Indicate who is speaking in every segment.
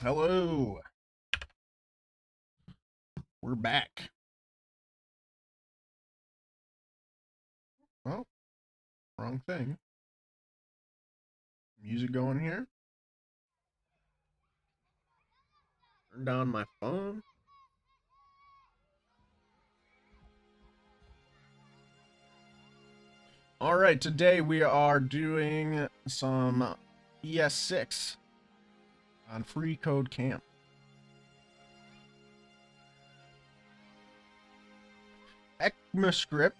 Speaker 1: Hello, we're back. Oh, wrong thing. Music going here. Turn down my phone. All right, today we are doing some ES6 on Free Code Camp. ECMAScript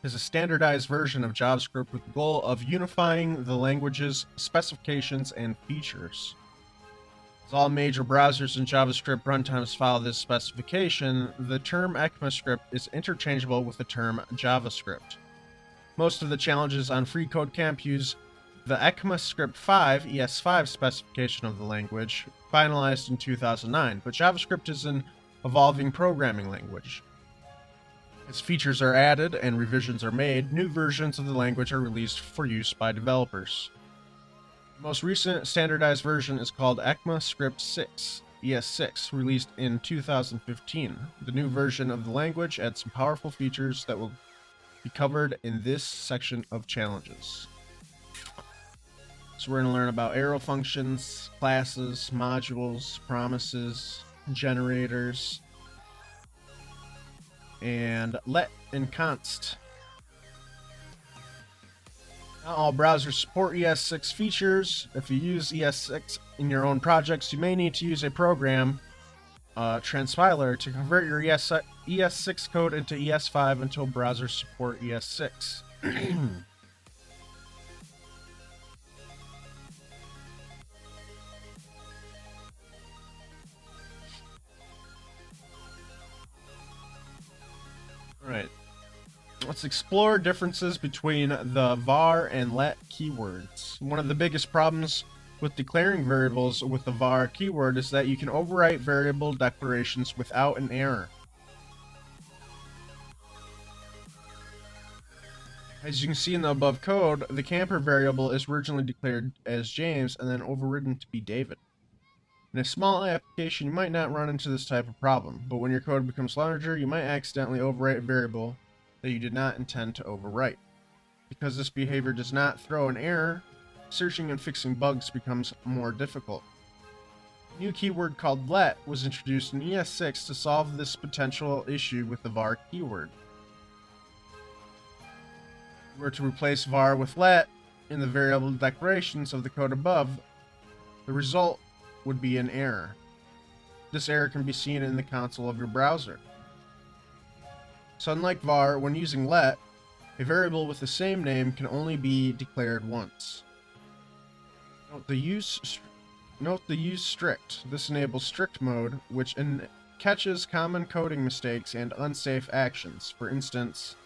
Speaker 1: is a standardized version of JavaScript with the goal of unifying the language's specifications and features. As all major browsers and JavaScript runtimes follow this specification, the term ECMAScript is interchangeable with the term JavaScript. Most of the challenges on Free Code Camp use the ECMAScript 5 ES6 specification of the language, finalized in 2009, but JavaScript is an evolving programming language. As features are added and revisions are made, new versions of the language are released for use by developers. The most recent standardized version is called ECMAScript 6, ES6, released in 2015. The new version of the language adds some powerful features that will be covered in this section of challenges. So we're going to learn about arrow functions, classes, modules, promises, generators, and let and const. Not all browsers support ES6 features. If you use ES6 in your own projects, you may need to use a program, transpiler, to convert your ES6 code into ES5 until browsers support ES6. Alright, let's explore differences between the var and let keywords. One of the biggest problems with declaring variables with the var keyword is that you can overwrite variable declarations without an error. As you can see in the above code, the camper variable is originally declared as James and then overridden to be David. In a small application, you might not run into this type of problem, but when your code becomes larger, you might accidentally overwrite a variable that you did not intend to overwrite. Because this behavior does not throw an error, searching and fixing bugs becomes more difficult. A new keyword called let was introduced in ES6 to solve this potential issue with the var keyword. If we were to replace var with let in the variable declarations of the code above, the result would be an error. This error can be seen in the console of your browser. So unlike var, when using let, a variable with the same name can only be declared once. Note the use strict. This enables strict mode, which catches common coding mistakes and unsafe actions. For instance,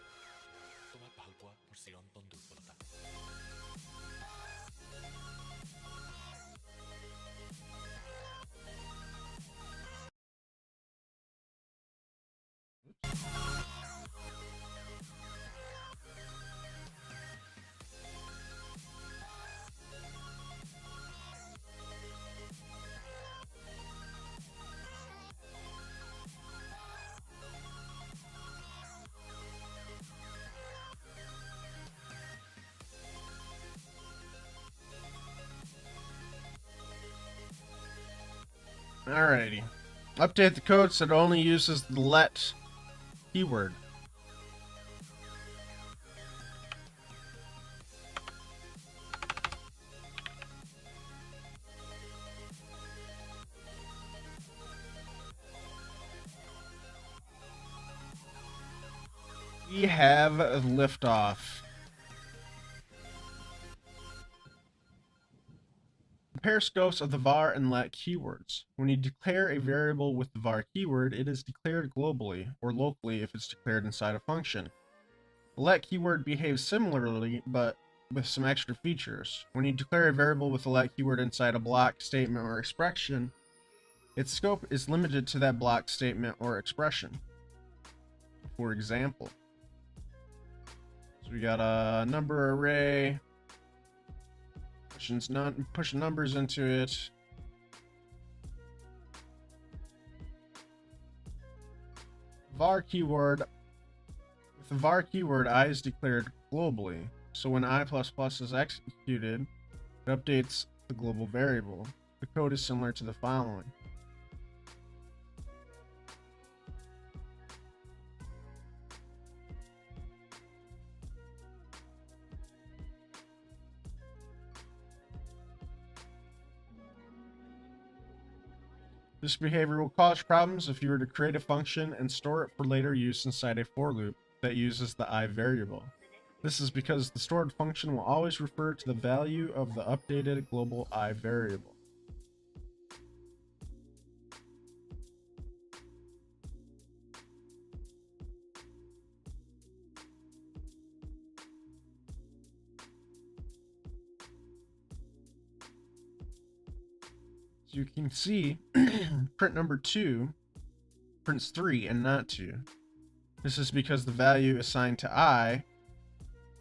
Speaker 1: alrighty. Update the code so it only uses the let keyword. We have liftoff. Compare scopes of the var and let keywords. When you declare a variable with the var keyword, it is declared globally, or locally if it's declared inside a function. The let keyword behaves similarly, but with some extra features. When you declare a variable with the let keyword inside a block, statement, or expression, its scope is limited to that block, statement, or expression. For example, so we got a number array, pushing numbers into it. var keyword With the var keyword, I is declared globally, so when I++ is executed, it updates the global variable. The code is similar to the following. This behavior will cause problems if you were to create a function and store it for later use inside a for loop that uses the I variable. This is because the stored function will always refer to the value of the updated global I variable. So you can see print number 2 prints 3 and not 2. This is because the value assigned to I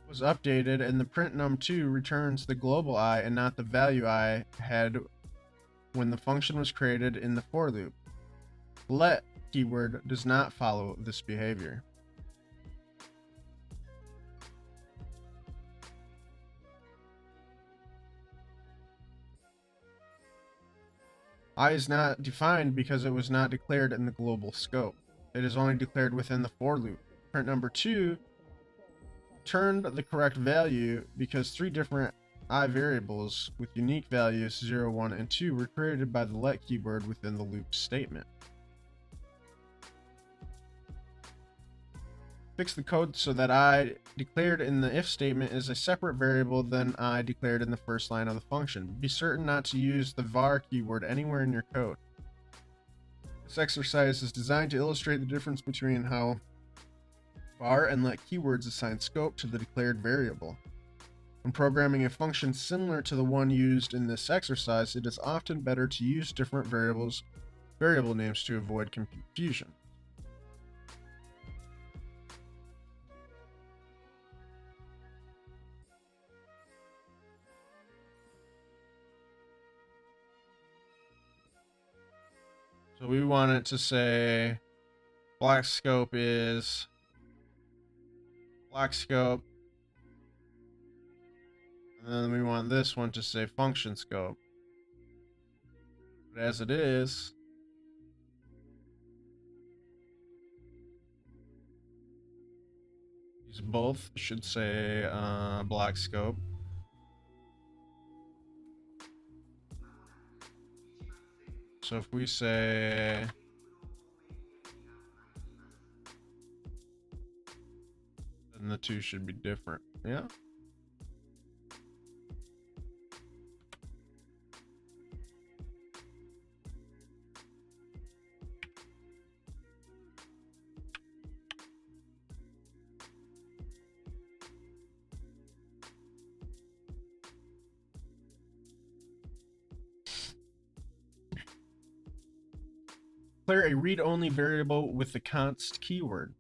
Speaker 1: was updated and the print num2 returns the global I and not the value I had when the function was created in the for loop. Let keyword does not follow this behavior. I is not defined because it was not declared in the global scope. It is only declared within the for loop. Print number 2 turned the correct value because 3 different I variables with unique values 0, 1, and 2 were created by the let keyword within the loop statement. Fix the code so that I declared in the if statement is a separate variable than I declared in the first line of the function. Be certain not to use the var keyword anywhere in your code. This exercise is designed to illustrate the difference between how var and let keywords assign scope to the declared variable. When programming a function similar to the one used in this exercise, it is often better to use different variable names to avoid confusion. So we want it to say block scope is block scope. And then we want this one to say function scope. But as it is, these both should say block scope. So if we say then the two should be different. Yeah. Declare a read-only variable with the const keyword.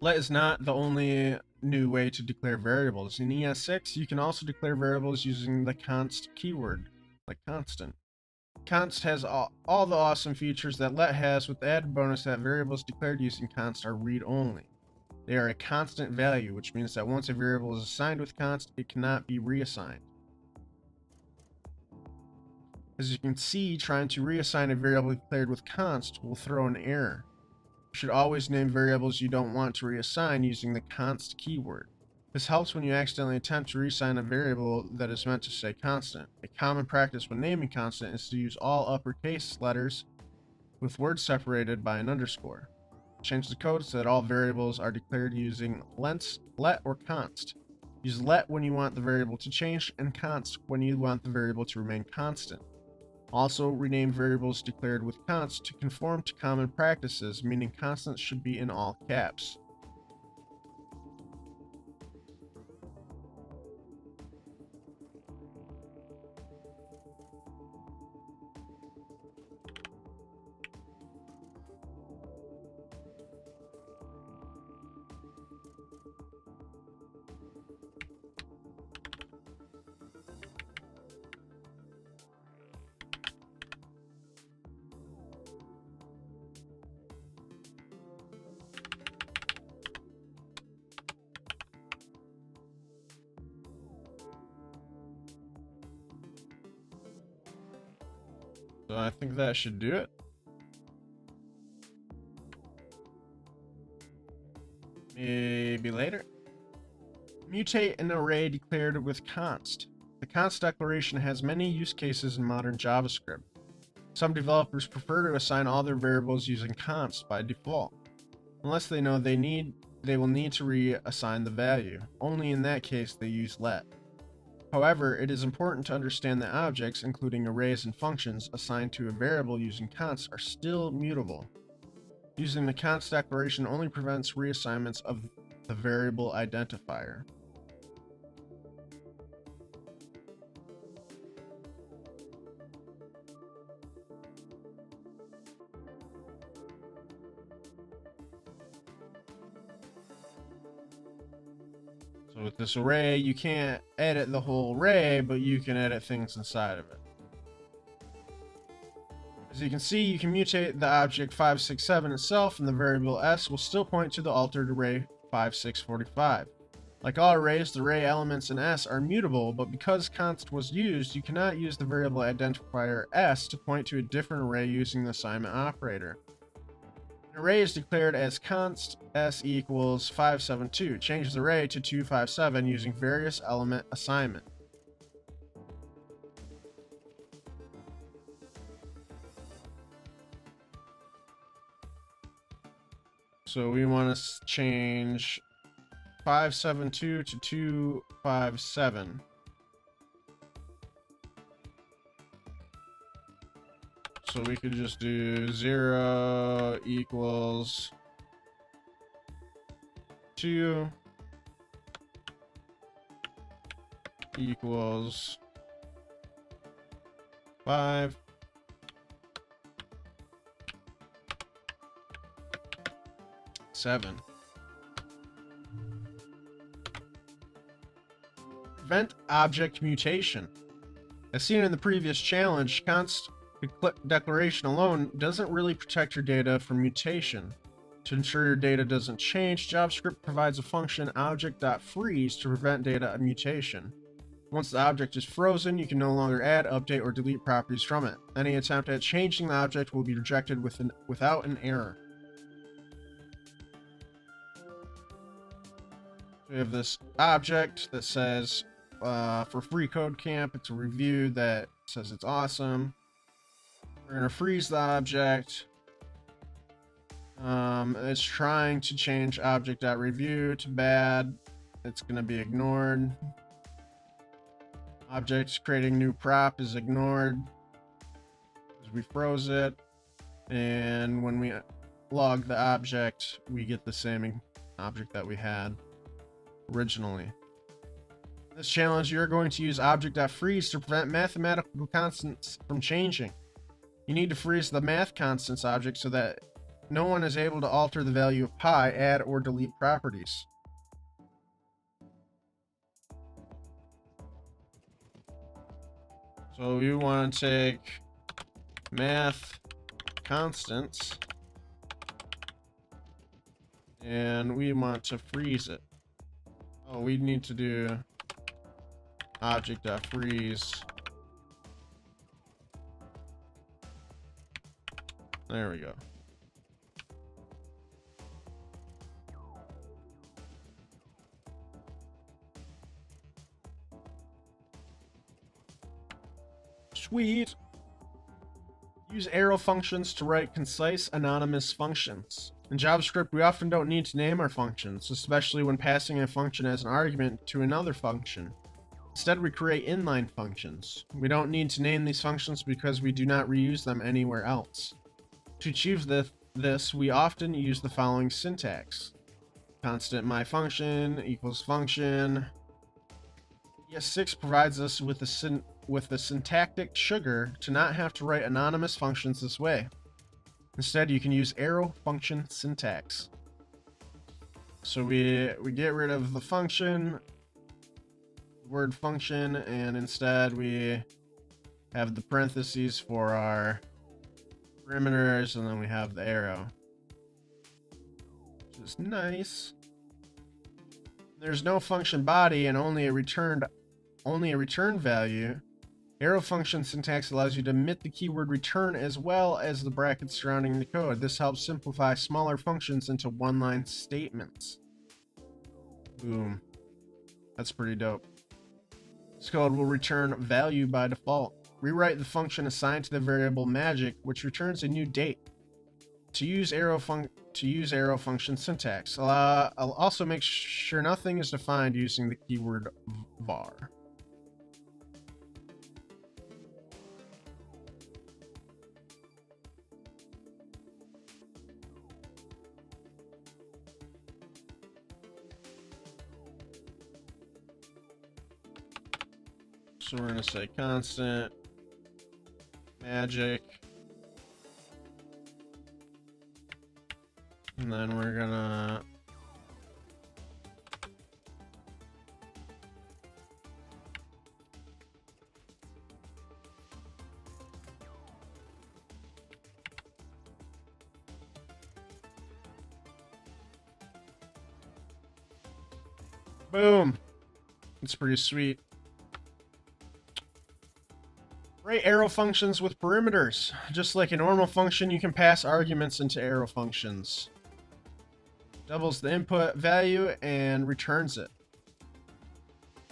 Speaker 1: Let is not the only new way to declare variables. In ES6, you can also declare variables using the const keyword, like constant. Const has all the awesome features that let has, with the added bonus that variables declared using const are read-only. They are a constant value, which means that once a variable is assigned with const, it cannot be reassigned. As you can see, trying to reassign a variable declared with const will throw an error. You should always name variables you don't want to reassign using the const keyword. This helps when you accidentally attempt to reassign a variable that is meant to say constant. A common practice when naming constant is to use all uppercase letters with words separated by an underscore. Change the code so that all variables are declared using let or const. Use let when you want the variable to change and const when you want the variable to remain constant. Also, rename variables declared with const to conform to common practices, meaning constants should be in all caps. So I think that should do it. Maybe later. Mutate an array declared with const. The const declaration has many use cases in modern JavaScript. Some developers prefer to assign all their variables using const by default, unless they know they will need to reassign the value. Only in that case they use let. However, it is important to understand that objects, including arrays and functions, assigned to a variable using const are still mutable. Using the const declaration only prevents reassignments of the variable identifier. So with this array, you can't edit the whole array, but you can edit things inside of it. As you can see, you can mutate the object 567 itself, and the variable s will still point to the altered array 5645. Like all arrays, the array elements in s are mutable, but because const was used, you cannot use the variable identifier s to point to a different array using the assignment operator. An array is declared as const s equals 572. Change the array to 257 using various element assignment. So we want to change 572 to 257. So we could just do 0 equals 2 equals 5. Prevent object mutation. As seen in the previous challenge, const declaration alone doesn't really protect your data from mutation. To ensure your data doesn't change, JavaScript provides a function object.freeze to prevent data mutation. Once the object is frozen, you can no longer add, update, or delete properties from it. Any attempt at changing the object will be rejected without an error. We have this object that says for free code camp, it's a review that says it's awesome. We're going to freeze the object. It's trying to change object.review to bad. It's going to be ignored. Object creating new prop is ignored because we froze it. And when we log the object, we get the same object that we had originally. In this challenge, you're going to use object.freeze to prevent mathematical constants from changing. You need to freeze the math constants object so that no one is able to alter the value of pi, add, or delete properties. So you want to take math constants and we want to freeze it. Oh, we need to do object.freeze. There we go. Sweet. Use arrow functions to write concise, anonymous functions. In JavaScript, we often don't need to name our functions, especially when passing a function as an argument to another function. Instead, we create inline functions. We don't need to name these functions because we do not reuse them anywhere else. To achieve this, we often use the following syntax. Constant myFunction equals function. ES6 provides us with the syntactic sugar to not have to write anonymous functions this way. Instead, you can use arrow function syntax. So we get rid of the function, word function, and instead we have the parentheses for our perimeters, and then we have the arrow, which is nice. There's no function body and only a return value. Arrow function syntax allows you to omit the keyword return as well as the brackets surrounding the code. This helps simplify smaller functions into one-line statements. Boom. That's pretty dope. This code will return value by default. Rewrite the function assigned to the variable magic, which returns a new date. To use arrow function syntax, I'll also make sure nothing is defined using the keyword var. So we're going to say constant magic, and then we're going to boom. It's pretty sweet. Write arrow functions with perimeters. Just like a normal function, you can pass arguments into arrow functions. Doubles the input value and returns it.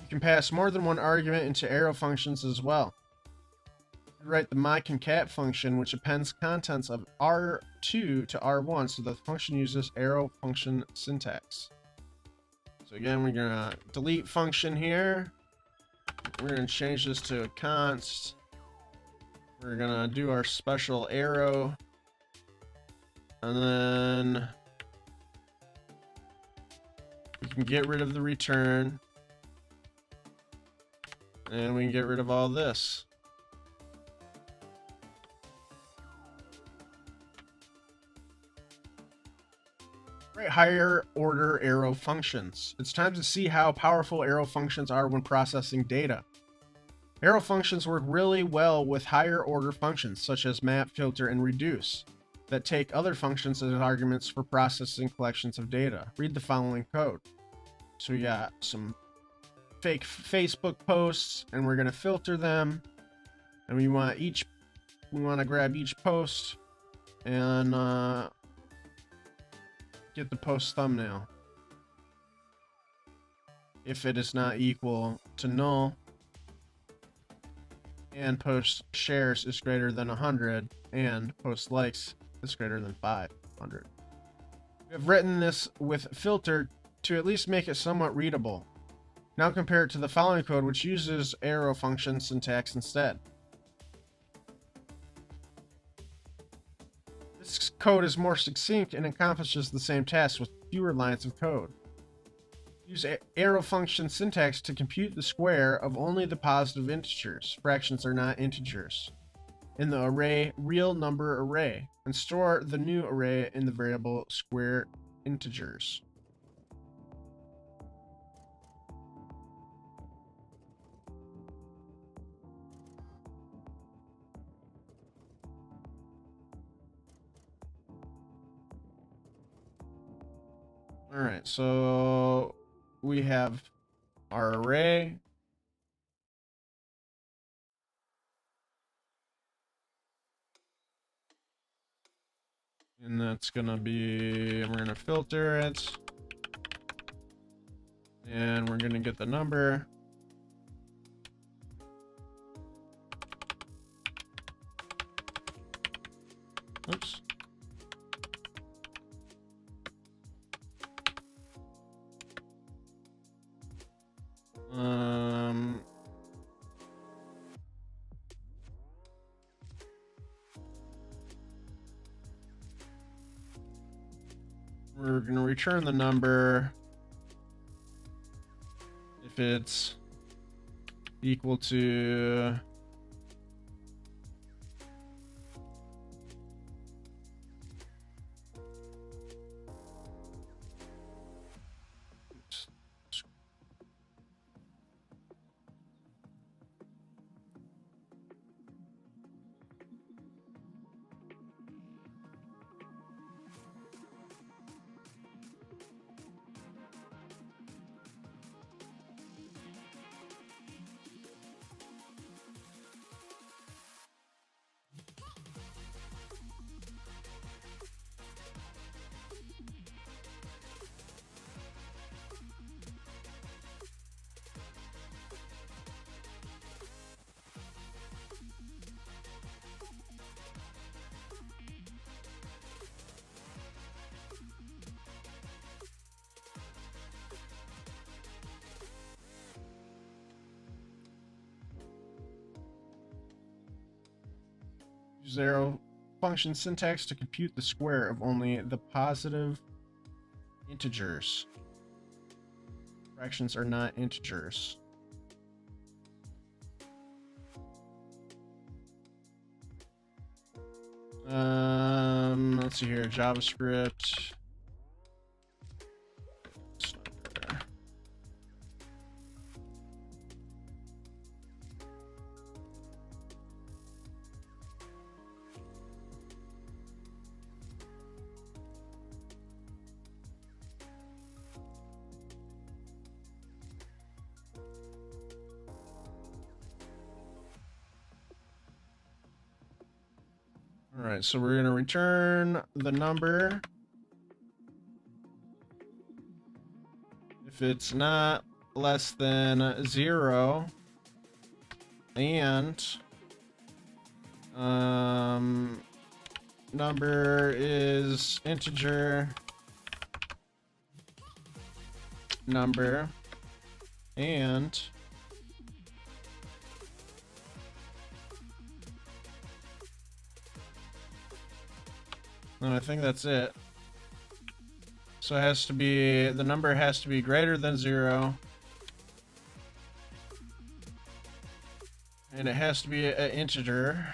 Speaker 1: You can pass more than one argument into arrow functions as well. Write the myConcat function, which appends contents of R2 to R1, so the function uses arrow function syntax. So again, we're gonna delete function here. We're gonna change this to a const. We're gonna do our special arrow, and then we can get rid of the return, and we can get rid of all this. Right, higher order arrow functions. It's time to see how powerful arrow functions are when processing data. Arrow functions work really well with higher order functions such as map, filter, and reduce that take other functions as arguments for processing collections of data. Read the following code. So we got some fake Facebook posts, and we're gonna filter them, and we want to grab each post and get the post thumbnail. If it is not equal to null, and post shares is greater than 100, and post likes is greater than 500. We have written this with filter to at least make it somewhat readable. Now compare it to the following code, which uses arrow function syntax instead. This code is more succinct and accomplishes the same task with fewer lines of code. Use arrow function syntax to compute the square of only the positive integers. Fractions are not integers. In the array real number array, and store the new array in the variable square integers. All right, so we have our array. And that's gonna be, we're gonna filter it. And we're gonna get the number. Oops. We're going to return the number if it's equal to Use arrow function syntax to compute the square of only the positive integers. Fractions are not integers. Let's see here, JavaScript. All right, so we're going to return the number if it's not less than 0 and number is integer number and I think that's it. So it has to be, the number has to be greater than 0. And it has to be an integer.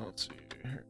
Speaker 1: Let's see here.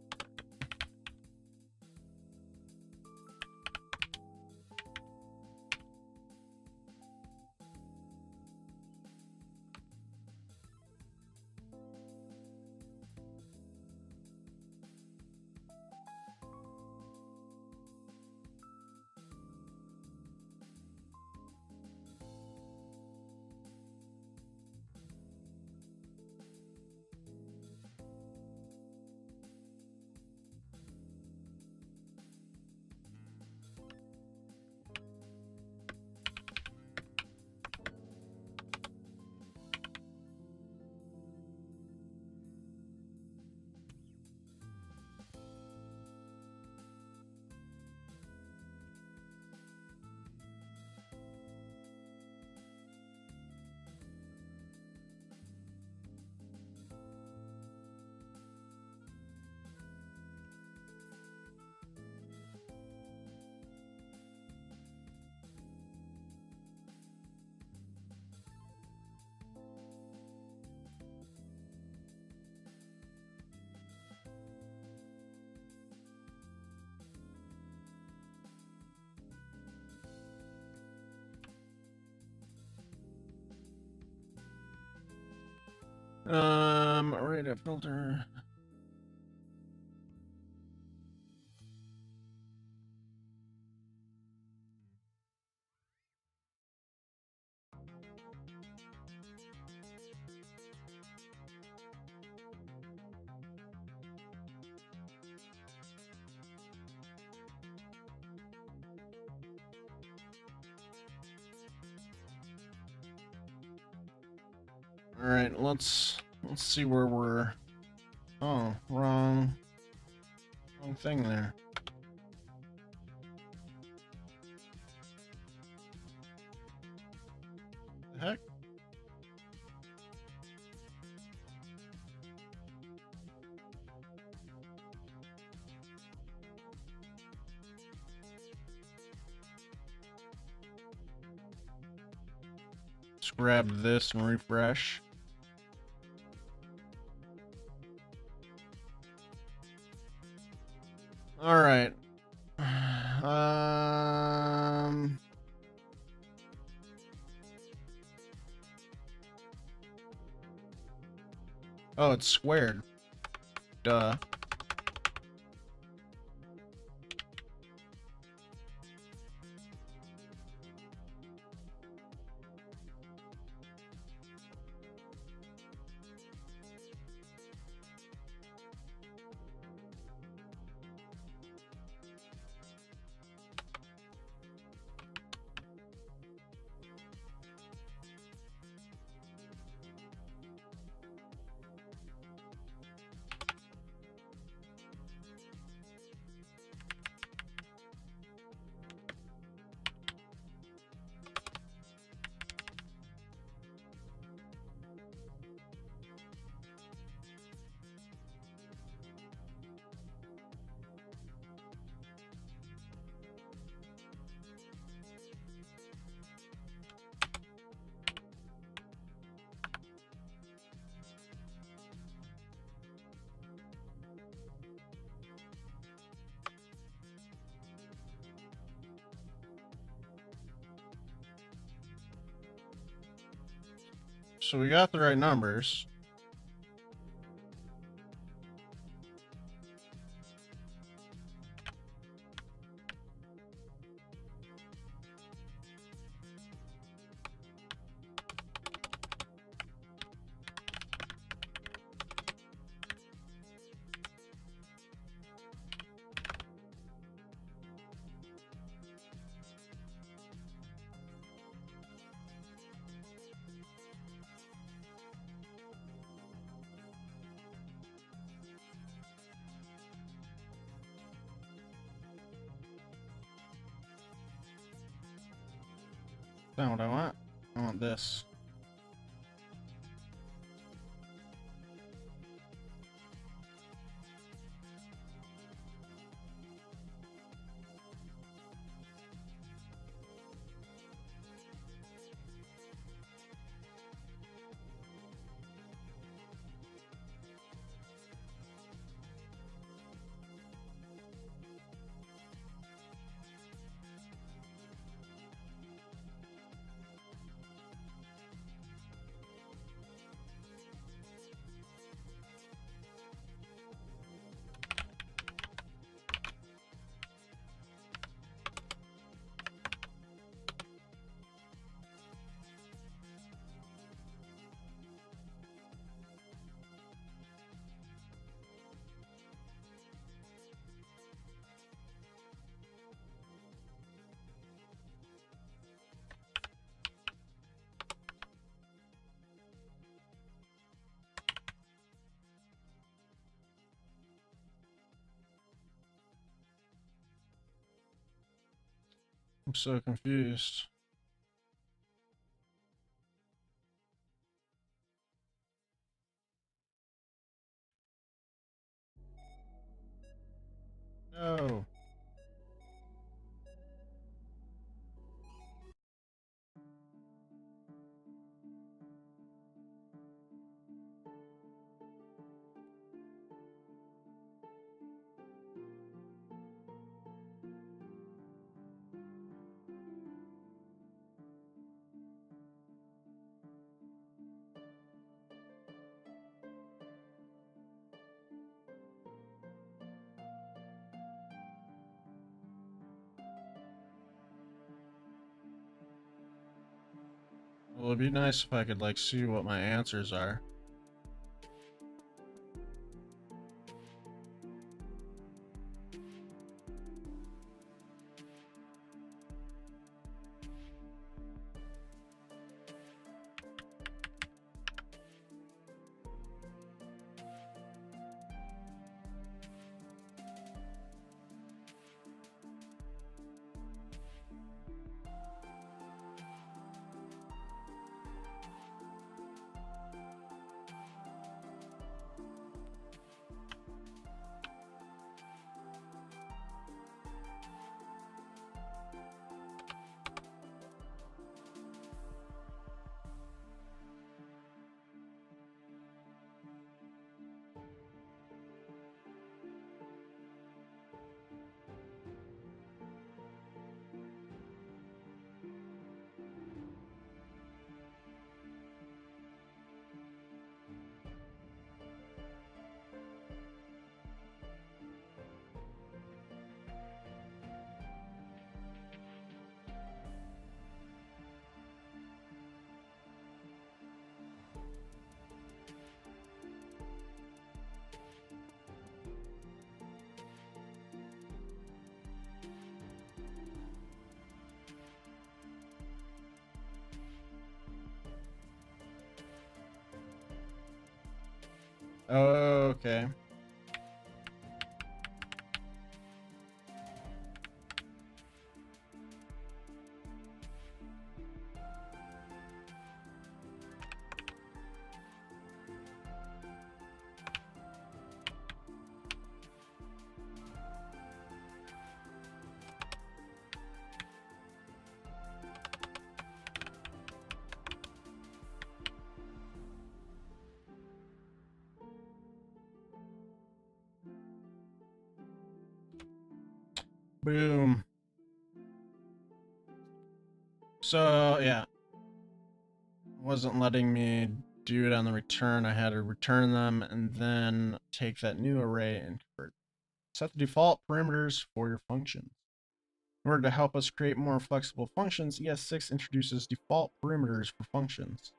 Speaker 1: Right, a filter. All right, let's see where we're. Oh, wrong thing there. The heck? Let's grab this and refresh. All right. Oh, it's squared. Duh. So we got the right numbers. That's not what I want. I want this. I'm so confused. No. Well, it'd be nice if I could like see what my answers are. Oh, okay. Boom. So, yeah. wasn't letting me do it on the return. I had to return them and then take that new array and convert. Set the default parameters for your functions. In order to help us create more flexible functions, ES6 introduces default parameters for functions.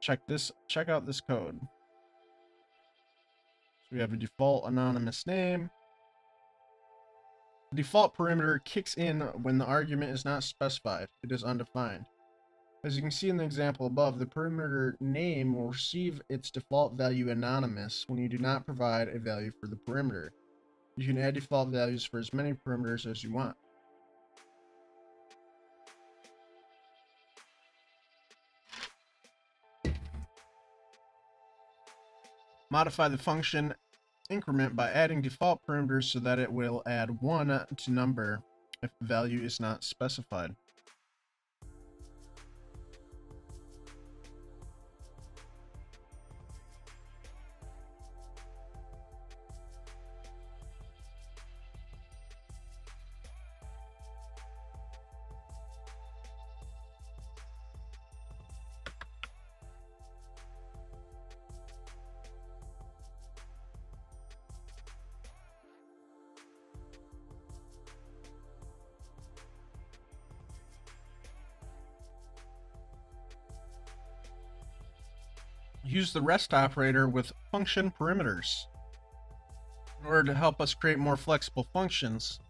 Speaker 1: Check out this code. So we have a default anonymous name. The default parameter kicks in when the argument is not specified. It is undefined. As you can see in the example above, the parameter name will receive its default value anonymous when you do not provide a value for the parameter. You can add default values for as many parameters as you want. Modify the function increment by adding default parameters so that it will add 1 to number if the value is not specified. Use the REST operator with function parameters. In order to help us create more flexible functions,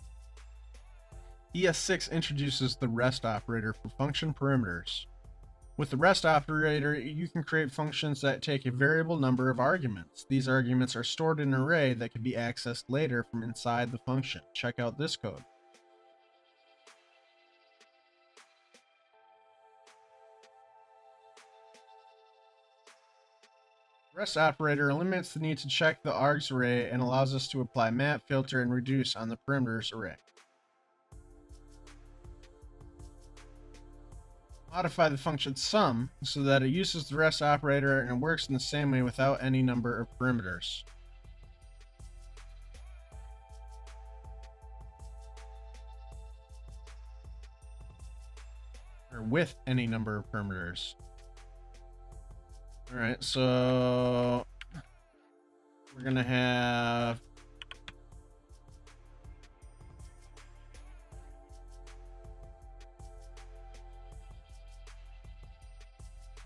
Speaker 1: ES6 introduces the REST operator for function parameters. With the REST operator, you can create functions that take a variable number of arguments. These arguments are stored in an array that can be accessed later from inside the function. Check out this code. REST operator eliminates the need to check the args array and allows us to apply map, filter, and reduce on the parameters array. Modify the function sum so that it uses the REST operator and it works in the same way without any number of parameters. Or with any number of parameters. Alright, so we're gonna have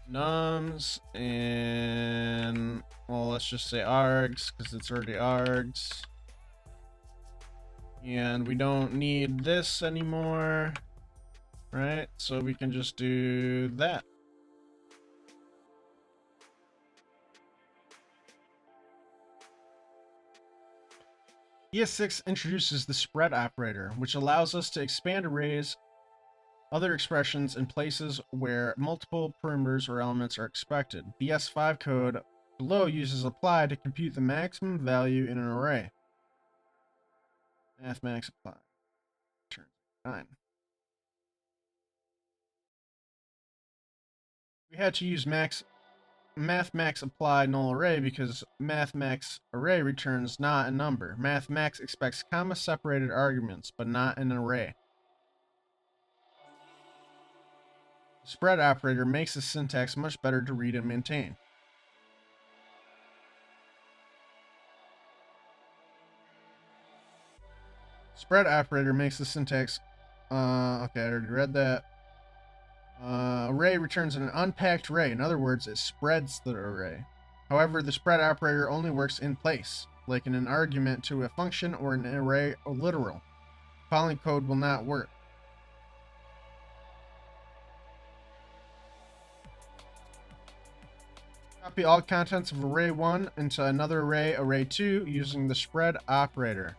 Speaker 1: nums and, well, let's just say args because it's already args. And we don't need this anymore, right? So we can just do that. ES6 introduces the spread operator, which allows us to expand arrays, other expressions in places where multiple parameters or elements are expected. The ES5 code below uses apply to compute the maximum value in an array. Mathmax apply. Turn 9. We had to use mathmax apply null array because mathmax array returns not a number. Mathmax expects comma separated arguments, but not an array. The spread operator makes the syntax much better to read and maintain. Spread operator makes the syntax okay, I already read that. Array returns an unpacked array. In other words, it spreads the array. However, the spread operator only works in place, like in an argument to a function or an array or literal. Following code will not work. Copy all contents of array 1 into another array, array 2, using the spread operator.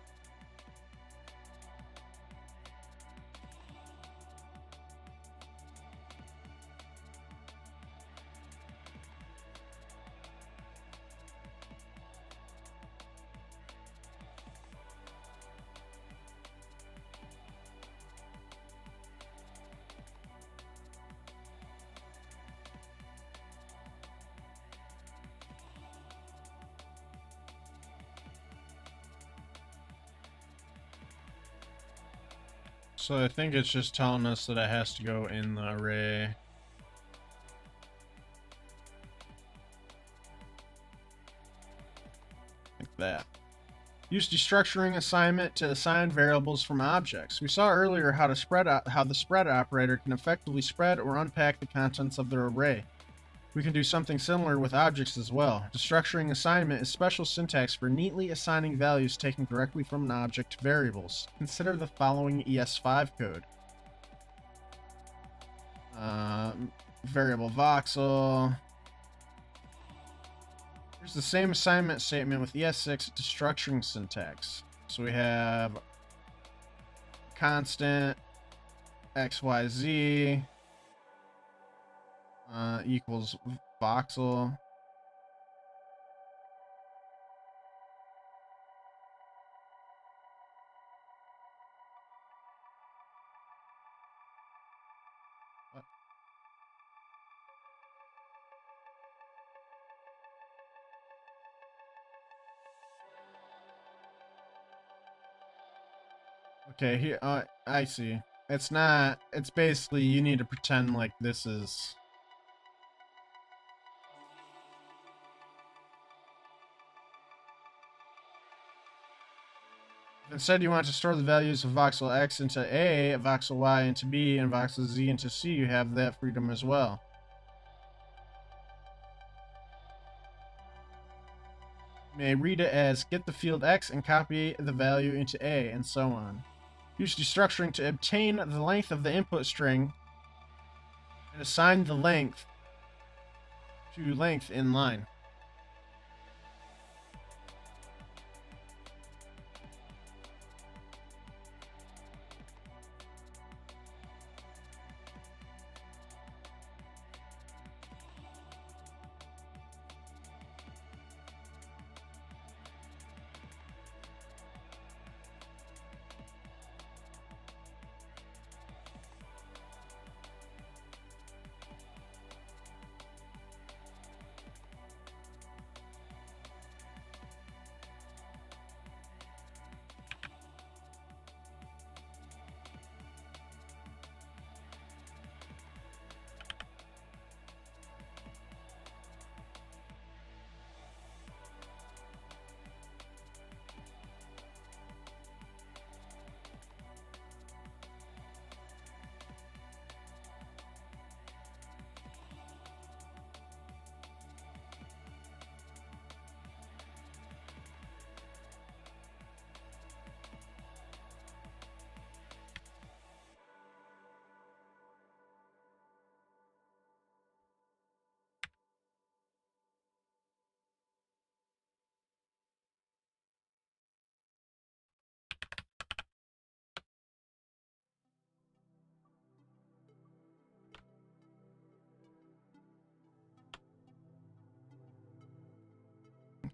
Speaker 1: So I think it's just telling us that it has to go in the array. that. Use destructuring assignment to assign variables from objects. We saw earlier how the spread operator can effectively spread or unpack the contents of their array. We can do something similar with objects as well. Destructuring assignment is special syntax for neatly assigning values taken directly from an object to variables. Consider the following ES5 code. Variable voxel. Here's the same assignment statement with ES6 destructuring syntax. So we have constant XYZ equals voxel. Okay, here, I see. It's not, it's basically you need to pretend like this is... Instead, you want to store the values of voxel X into A, voxel Y into B, and voxel Z into C. You have that freedom as well. You may read it as get the field X and copy the value into A, and so on. Use destructuring to obtain the length of the input string and assign the length to length in line.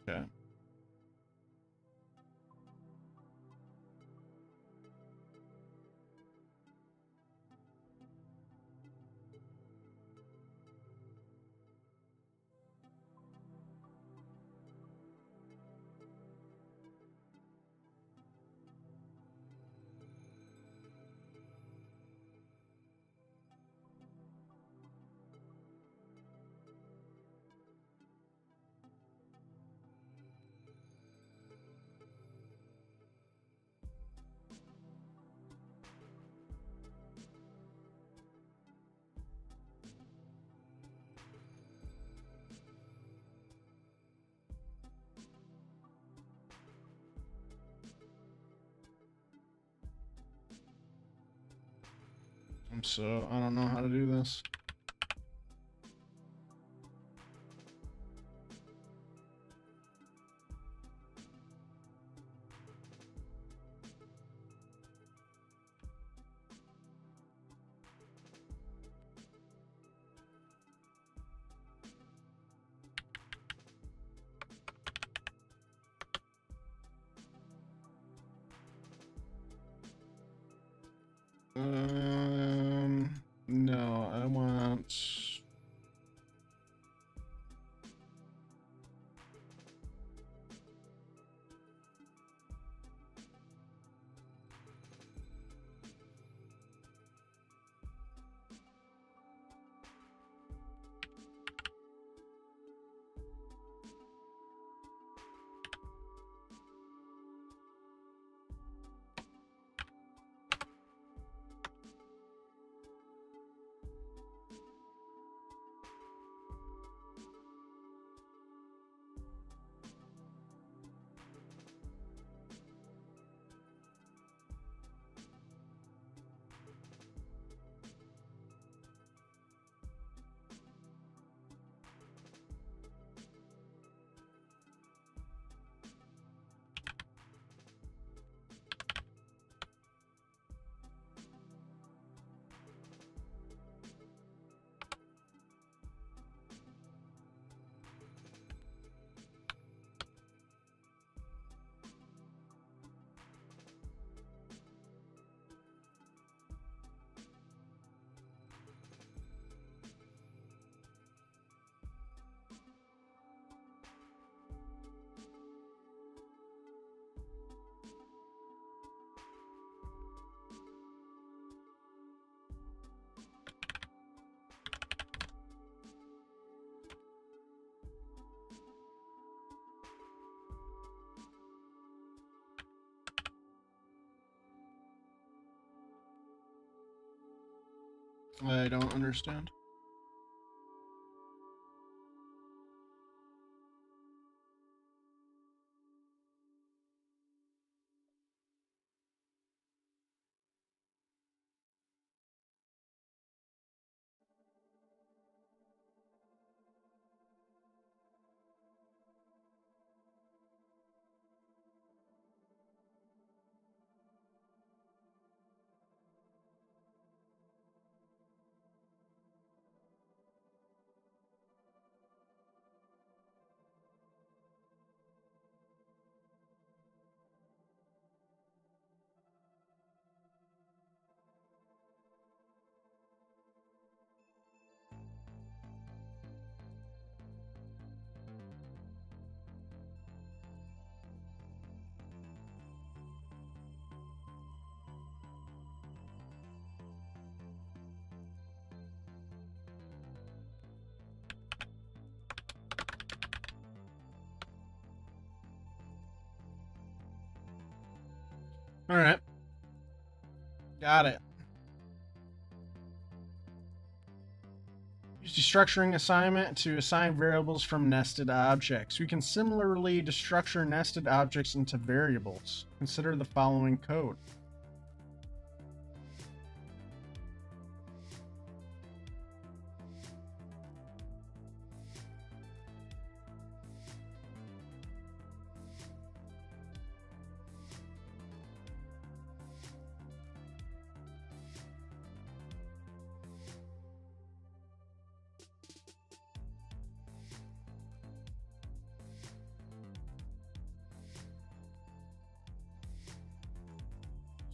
Speaker 1: Okay. So I don't know how to do this. No, I want I don't understand. All right. Got it. Use destructuring assignment to assign variables from nested objects. We can similarly destructure nested objects into variables. Consider the following code.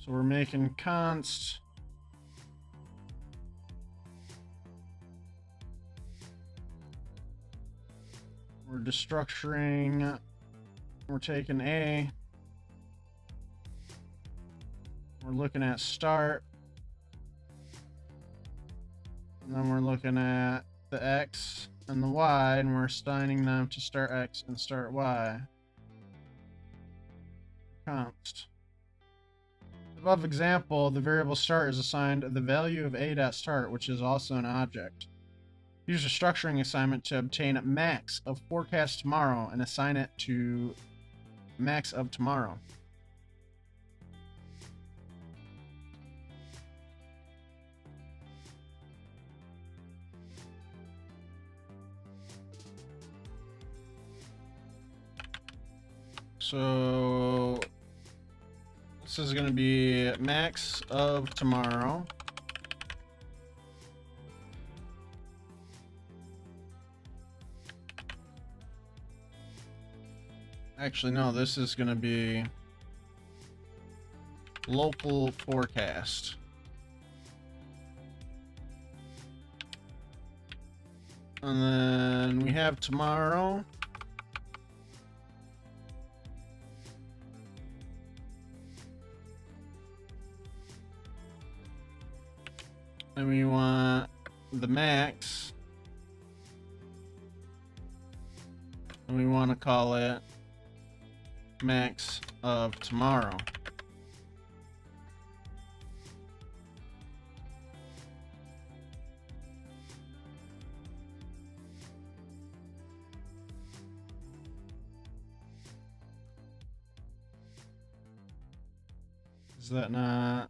Speaker 1: So we're making const we're destructuring, we're taking A, we're looking at start, and then we're looking at the X and the Y, and we're assigning them to start X and start Y. Const. Above example, the variable start is assigned the value of a.start, which is also an object. Use a structuring assignment to obtain max of forecast tomorrow and assign it to max of tomorrow. So this is going to be max of tomorrow. Actually, no, this is going to be local forecast. And then we have tomorrow. And we want the max. And we want to call it max of tomorrow. Is that not?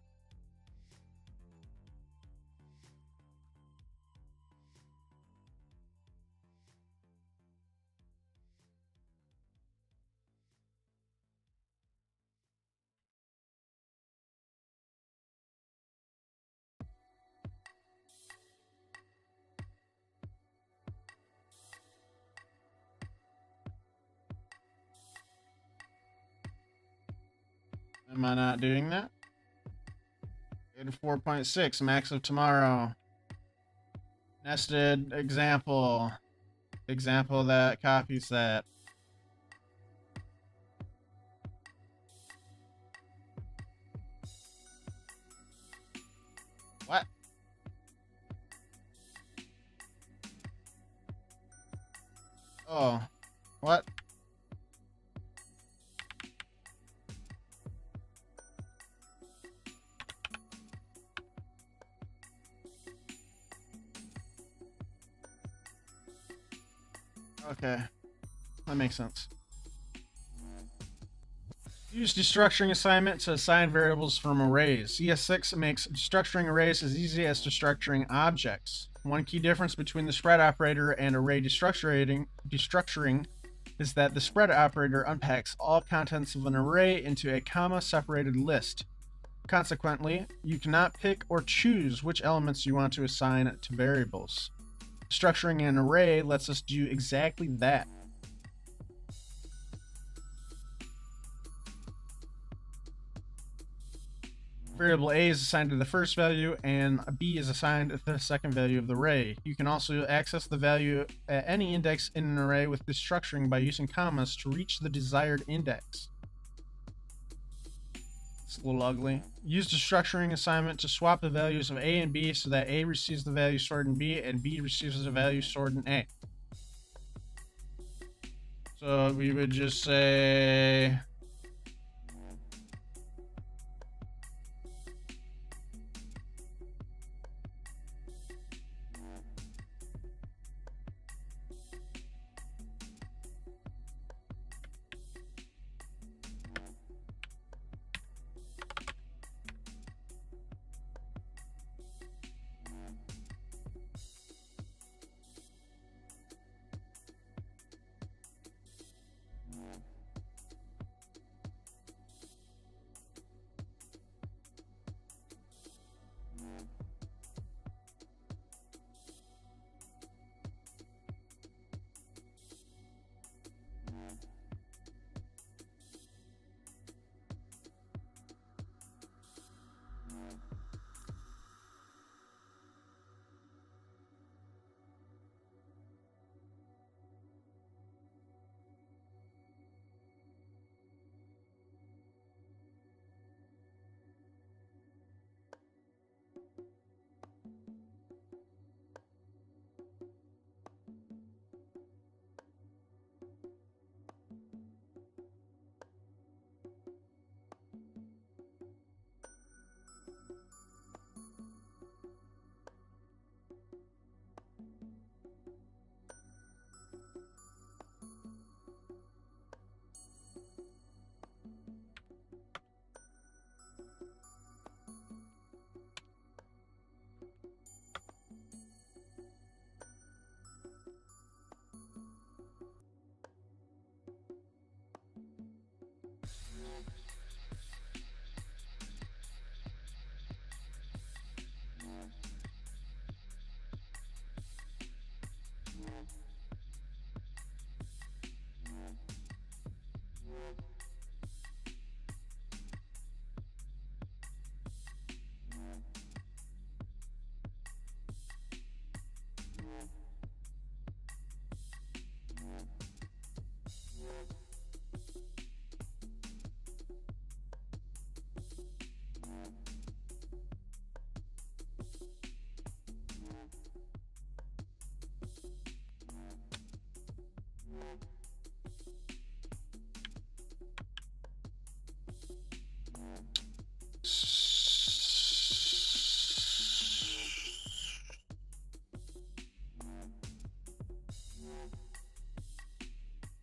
Speaker 1: Am I not doing that? 84.6, max of tomorrow. Nested example. Example that copies that. What? Oh, what? Okay, that makes sense. Use destructuring assignment to assign variables from arrays. ES6 makes destructuring arrays as easy as destructuring objects. One key difference between the spread operator and array destructuring is that the spread operator unpacks all contents of an array into a comma-separated list. Consequently, you cannot pick or choose which elements you want to assign to variables. Structuring an array lets us do exactly that. Variable A is assigned to the first value, and B is assigned to the second value of the array. You can also access the value at any index in an array with destructuring by using commas to reach the desired index. It's a little ugly. Use destructuring assignment to swap the values of A and B so that A receives the value stored in B and B receives the value stored in A. So we would just say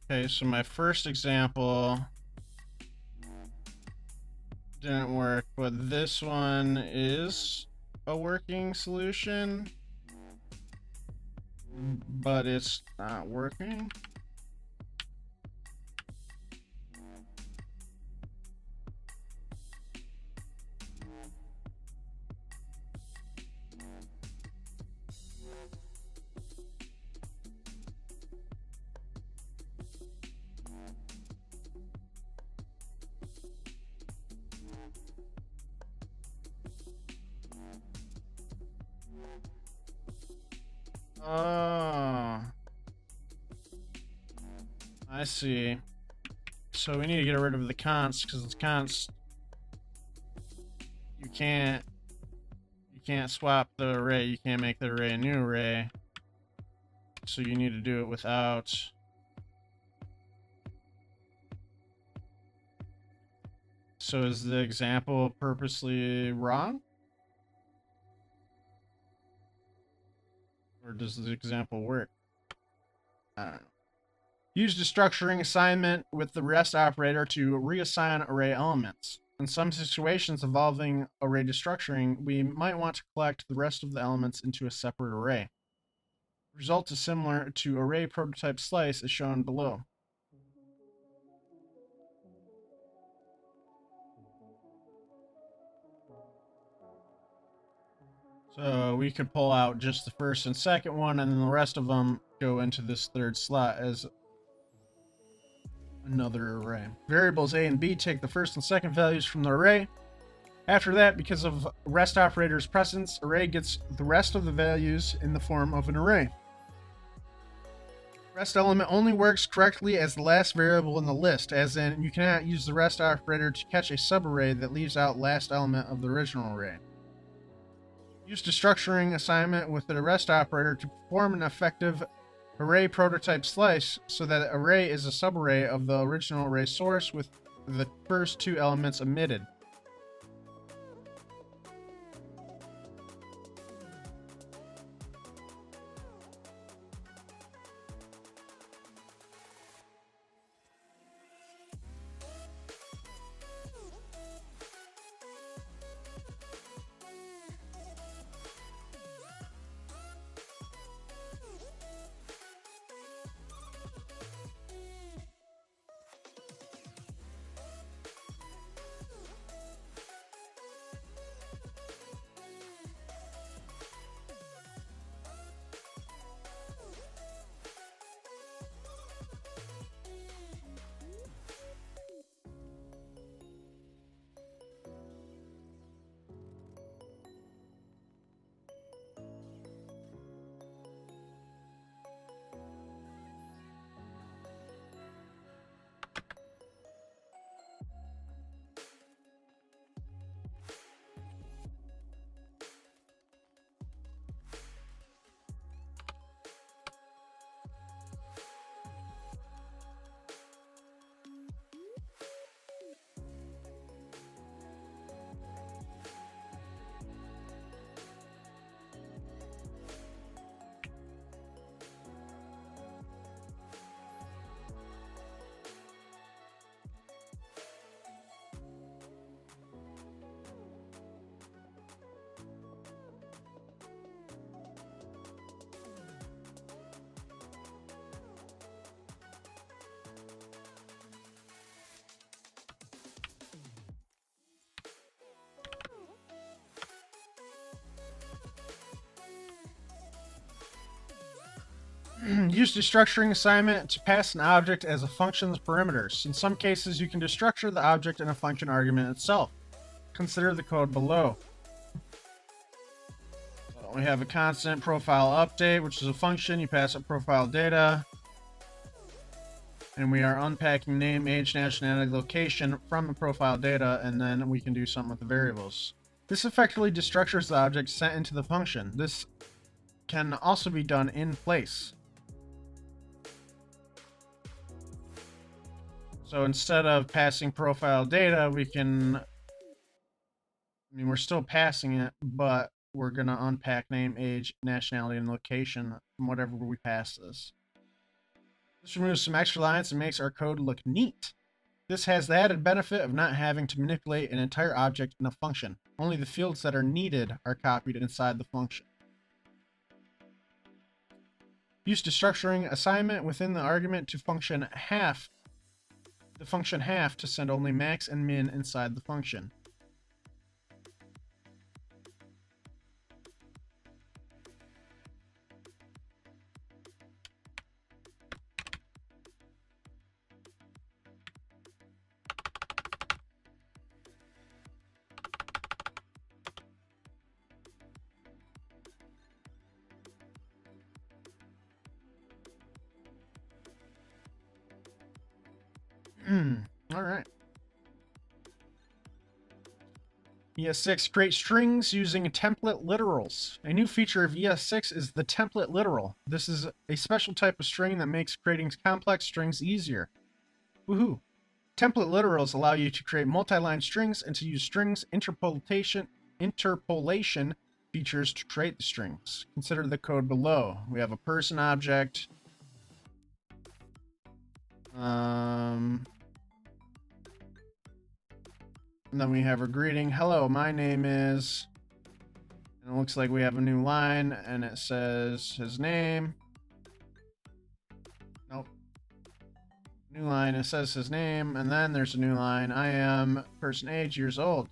Speaker 1: okay, so my first example didn't work, but this one is a working solution, but it's not working. Oh, I see. So we need to get rid of the const, because it's const. You can't swap the array. You can't make the array a new array. So you need to do it without. So is the example purposely wrong? Or does the example work? I don't know. Use destructuring assignment with the rest operator to reassign array elements. In some situations involving array destructuring, we might want to collect the rest of the elements into a separate array. The result is similar to array prototype slice as shown below. So we could pull out just the first and second one, and then the rest of them go into this third slot as another array. Variables A and B take the first and second values from the array. After that, because of rest operator's presence, array gets the rest of the values in the form of an array. Rest element only works correctly as the last variable in the list, as in you cannot use the rest operator to catch a subarray that leaves out last element of the original array. Use destructuring assignment with the rest operator to perform an effective array prototype slice so that array is a subarray of the original array source with the first two elements omitted. Use destructuring assignment to pass an object as a function's parameters. In some cases, you can destructure the object in a function argument itself. Consider the code below. So we have a constant profile update, which is a function. You pass up profile data. And we are unpacking name, age, nationality, location from the profile data, and then we can do something with the variables. This effectively destructures the object sent into the function. This can also be done in place. So instead of passing profile data, we can, we're still passing it, but we're going to unpack name, age, nationality, and location from whatever we pass this. This removes some extra lines and makes our code look neat. This has the added benefit of not having to manipulate an entire object in a function. Only the fields that are needed are copied inside the function. Use destructuring assignment within the argument to function half to send only max and min inside the function. All right. ES6 creates strings using template literals. A new feature of ES6 is the template literal. This is a special type of string that makes creating complex strings easier. Woohoo! Template literals allow you to create multi-line strings and to use strings interpolation features to create the strings. Consider the code below. We have a person object. And then we have a greeting. Hello, my name is... And it looks like we have a new line, and it says his name. Nope. New line, it says his name, and then there's a new line. I am person age, years old.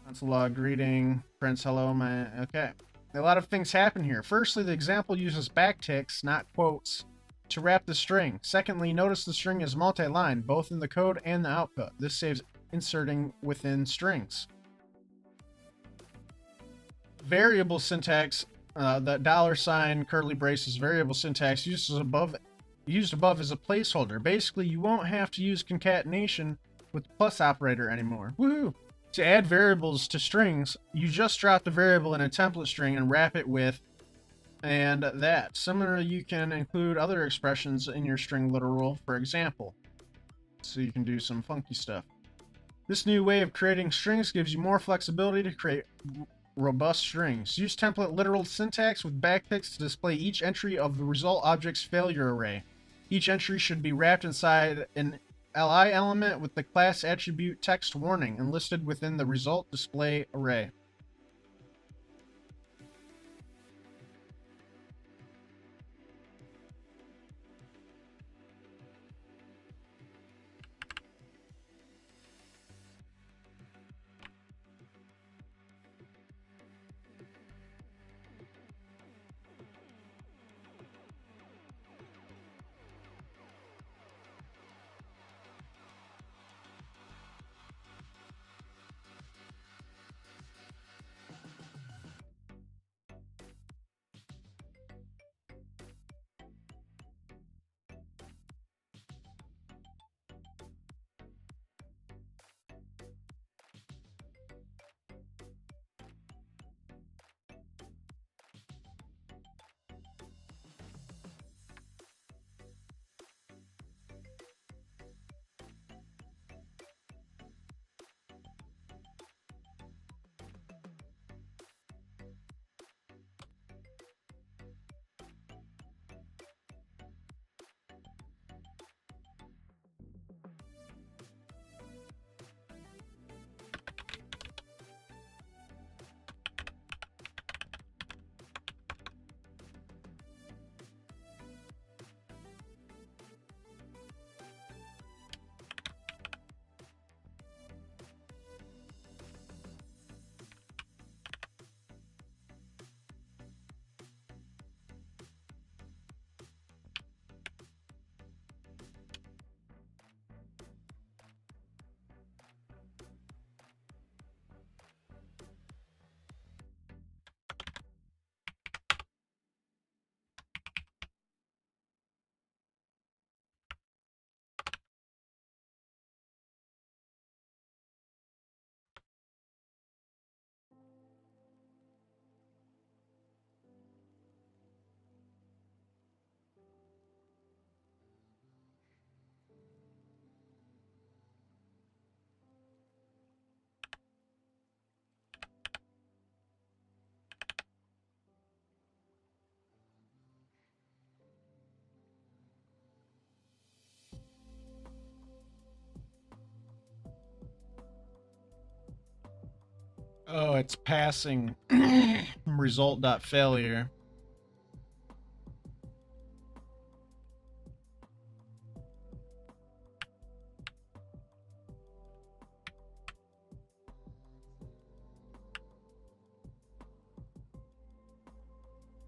Speaker 1: That's a log greeting. Prince, hello, my... Okay. A lot of things happen here. Firstly, the example uses backticks, not quotes, to wrap the string. Secondly, notice the string is multi-line, both in the code and the output. This saves inserting within strings. Variable syntax, the $, curly braces, variable syntax used above as a placeholder. Basically, you won't have to use concatenation with the plus operator anymore. Woohoo! To add variables to strings, you just drop the variable in a template string and wrap it with and that. Similarly, you can include other expressions in your string literal, for example. So you can do some funky stuff. This new way of creating strings gives you more flexibility to create robust strings. Use template literal syntax with backticks to display each entry of the result object's failure array. Each entry should be wrapped inside an li element with the class attribute text warning and listed within the result display array. Oh, it's passing result.failure.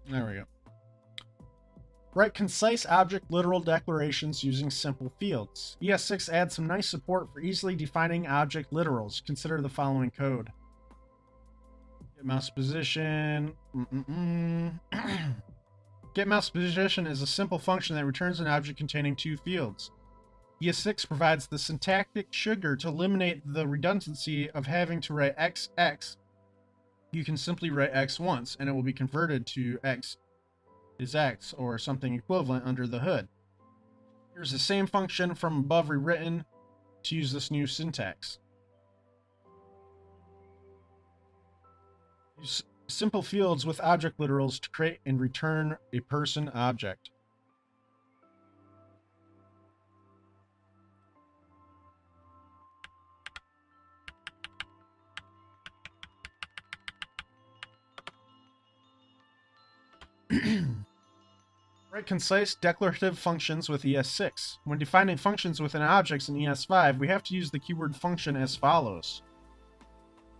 Speaker 1: There we go. Write concise object literal declarations using simple fields. ES6 adds some nice support for easily defining object literals. Consider the following code. Get mouse position. Get mouse position is a simple function that returns an object containing two fields. ES6 provides the syntactic sugar to eliminate the redundancy of having to write XX. You can simply write X once, and it will be converted to X is X, or something equivalent under the hood. Here's the same function from above rewritten to use this new syntax. Use simple fields with object literals to create and return a person object. Write concise declarative functions with ES6. When defining functions within objects in ES5, we have to use the keyword function as follows.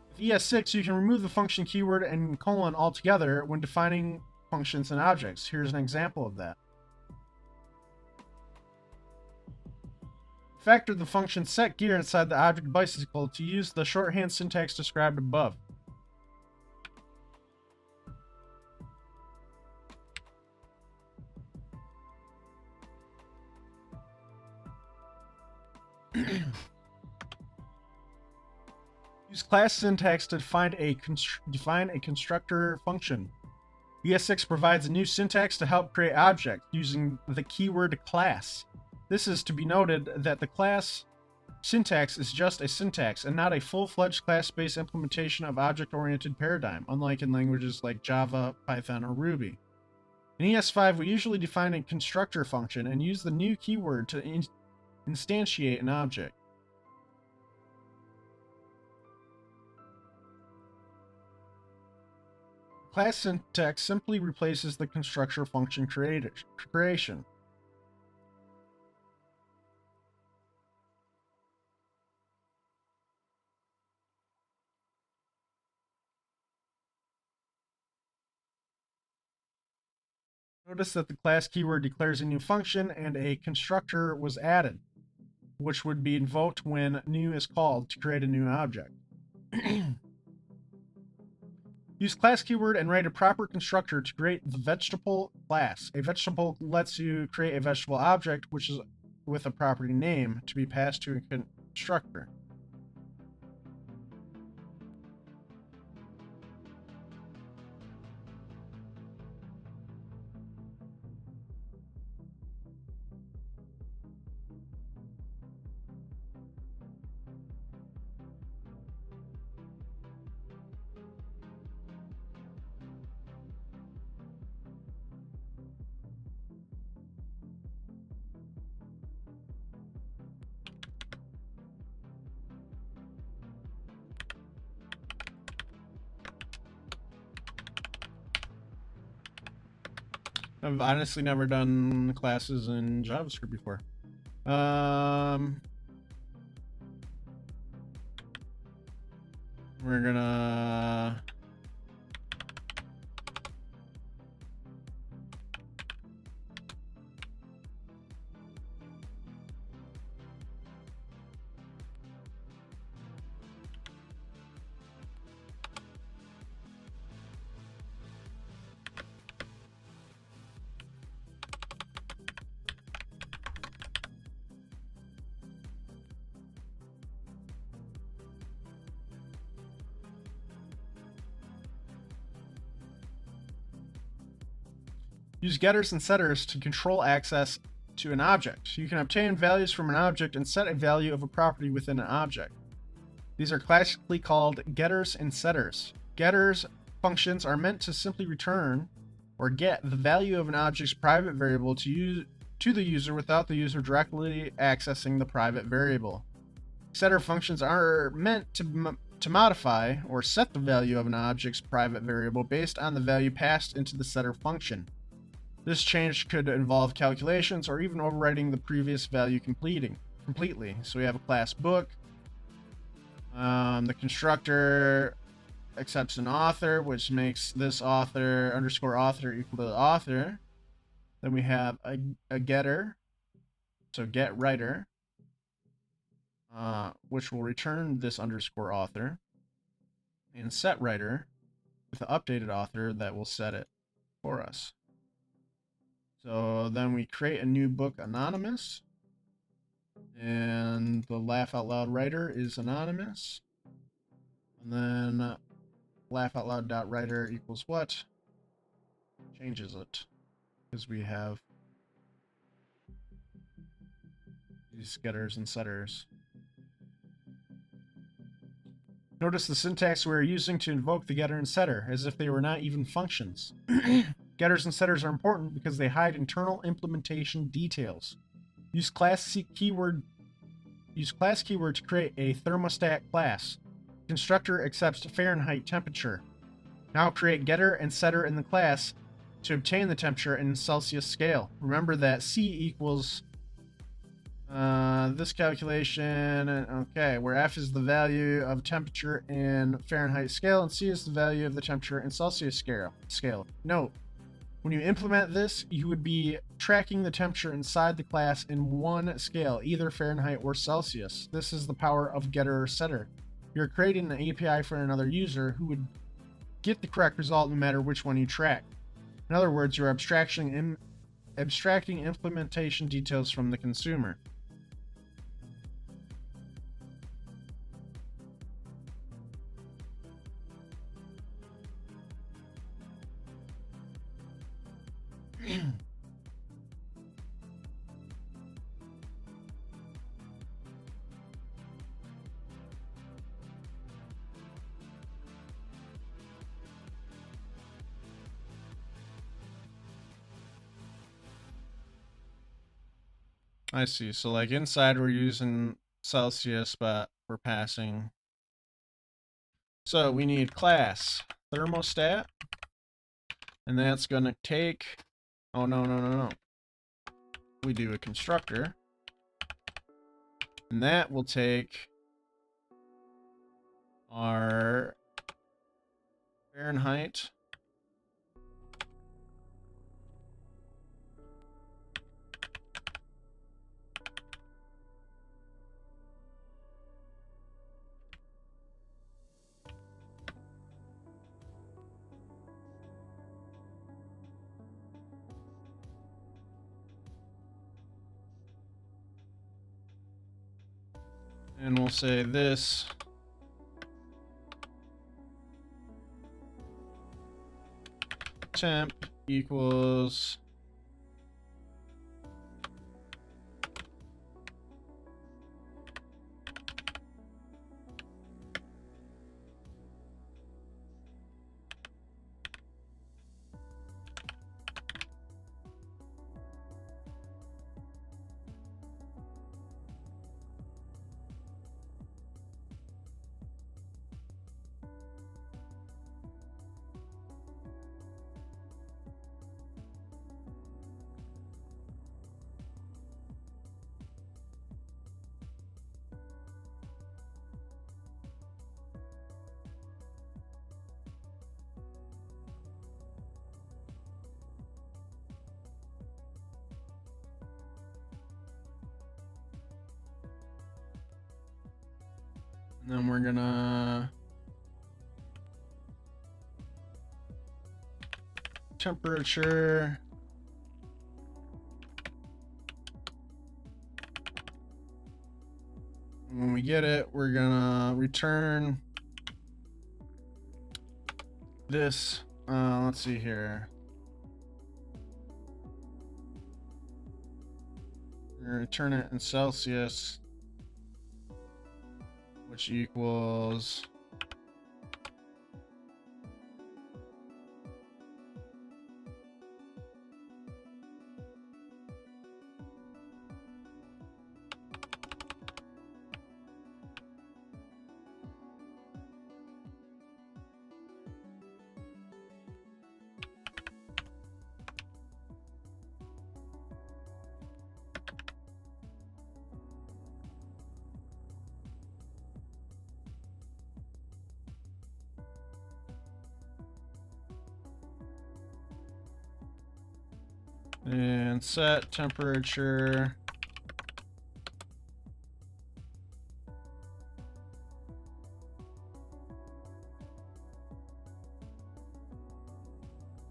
Speaker 1: With ES6, you can remove the function keyword and colon altogether when defining functions in objects. Here's an example of that. Factor the function setGear inside the object bicycle to use the shorthand syntax described above. Use class syntax to define a constructor function. ES6 provides a new syntax to help create objects using the keyword class. This is to be noted that the class syntax is just a syntax and not a full-fledged class-based implementation of object-oriented paradigm, unlike in languages like Java, Python, or Ruby. In ES5, we usually define a constructor function and use the new keyword to instantiate an object. Class syntax simply replaces the constructor function creation. Notice that the class keyword declares a new function and a constructor was added, which would be invoked when new is called to create a new object. Use class keyword and write a proper constructor to create the vegetable class. A vegetable lets you create a vegetable object, which is with a property name to be passed to a constructor. I've honestly never done classes in JavaScript before. We're gonna use getters and setters to control access to an object. You can obtain values from an object and set a value of a property within an object. These are classically called getters and setters. Getters functions are meant to simply return or get the value of an object's private variable to the user without the user directly accessing the private variable. Setter functions are meant to modify or set the value of an object's private variable based on the value passed into the setter function. This change could involve calculations or even overwriting the previous value completely. So we have a class book. The constructor accepts an author, which makes this author underscore author equal to the author. Then we have a getter, so get writer, which will return this underscore author, and set writer with the updated author that will set it for us. So then we create a new book anonymous, and the laugh out loud writer is anonymous, and then laugh out loud.writer equals what? Changes it because we have these getters and setters. Notice the syntax we're using to invoke the getter and setter, as if they were not even functions. Getters and setters are important because they hide internal implementation details. Use class keyword to create a thermostat class. Constructor accepts Fahrenheit temperature. Now create getter and setter in the class to obtain the temperature in Celsius scale. Remember that C equals this calculation, okay, where F is the value of temperature in Fahrenheit scale and C is the value of the temperature in Celsius scale. Note, when you implement this, you would be tracking the temperature inside the class in one scale, either Fahrenheit or Celsius. This is the power of getter or setter. You're creating an API for another user who would get the correct result no matter which one you track. In other words, you're abstracting implementation details from the consumer. I see. So like inside we're using Celsius, but we're passing. So we need class thermostat, and that's going to take, oh no. We do a constructor, and that will take our Fahrenheit and we'll say this temp equals and then we're gonna temperature when we get it, we're gonna return this. Let's see here. We're gonna return it in Celsius, which equals and set temperature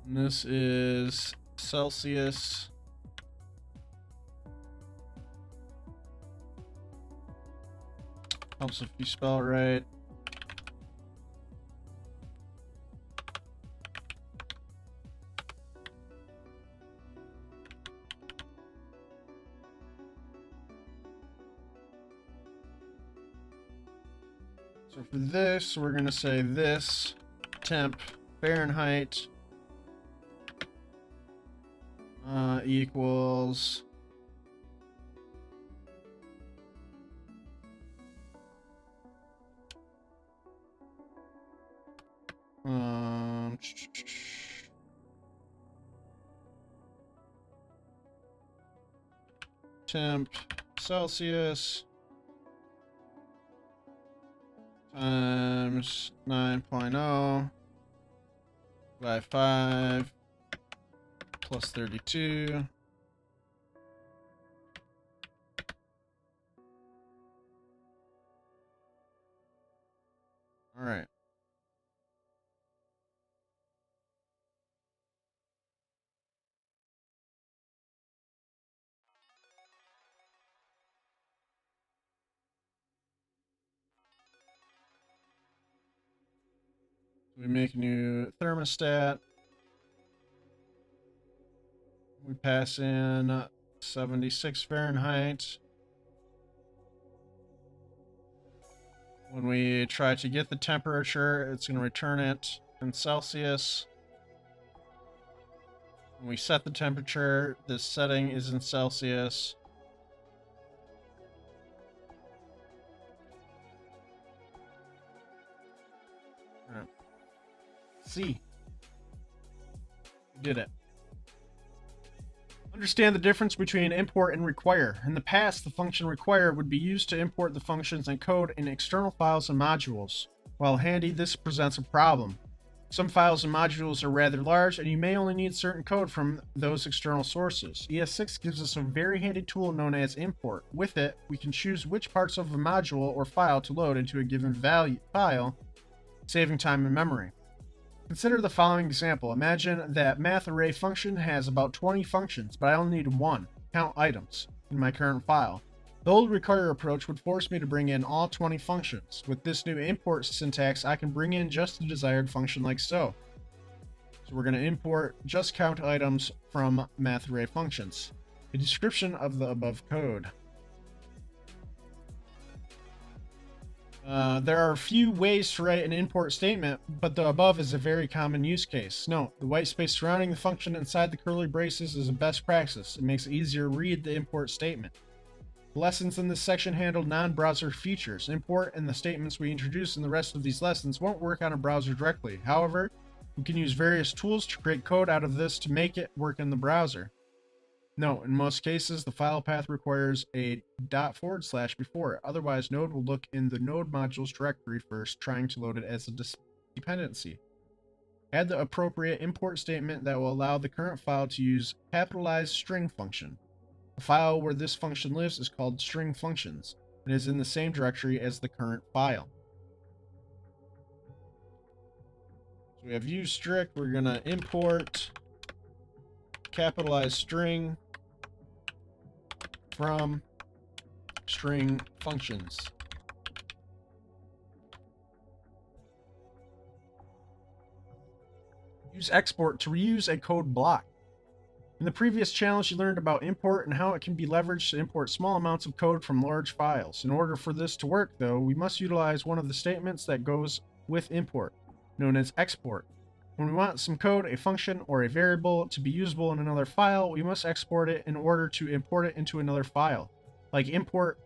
Speaker 1: and this is Celsius helps if you spell it right. So for this, we're going to say this temp Fahrenheit equals temp Celsius times 9.0 by 5 plus 32. All right. We make a new thermostat. We pass in 76 Fahrenheit. When we try to get the temperature, it's going to return it in Celsius. When we set the temperature, this setting is in Celsius. Right. See. We did it. Understand the difference between import and require. In the past, the function require would be used to import the functions and code in external files and modules. While handy, this presents a problem. Some files and modules are rather large, and you may only need certain code from those external sources. ES6 gives us a very handy tool known as import. With it, we can choose which parts of a module or file to load into a given file, saving time and memory. Consider the following example. Imagine that math array function has about 20 functions, but I only need one, count items, in my current file. The old require approach would force me to bring in all 20 functions. With this new import syntax, I can bring in just the desired function like so. So we're going to import just count items from math array functions. A description of the above code. There are a few ways to write an import statement, but the above is a very common use case. Note, the white space surrounding the function inside the curly braces is a best practice. It makes it easier to read the import statement. The lessons in this section handle non-browser features. Import and the statements we introduce in the rest of these lessons won't work on a browser directly. However, we can use various tools to create code out of this to make it work in the browser. Note, in most cases, the file path requires a ./ before it. Otherwise, Node will look in the Node modules directory first, trying to load it as a dependency. Add the appropriate import statement that will allow the current file to use capitalized string function. The file where this function lives is called string functions and is in the same directory as the current file. So we have use strict. We're going to import capitalized string from string functions. Use export to reuse a code block. In the previous challenge, you learned about import and how it can be leveraged to import small amounts of code from large files. In order for this to work, though, we must utilize one of the statements that goes with import, known as export. When we want some code, a function, or a variable to be usable in another file, we must export it in order to import it into another file. Like import,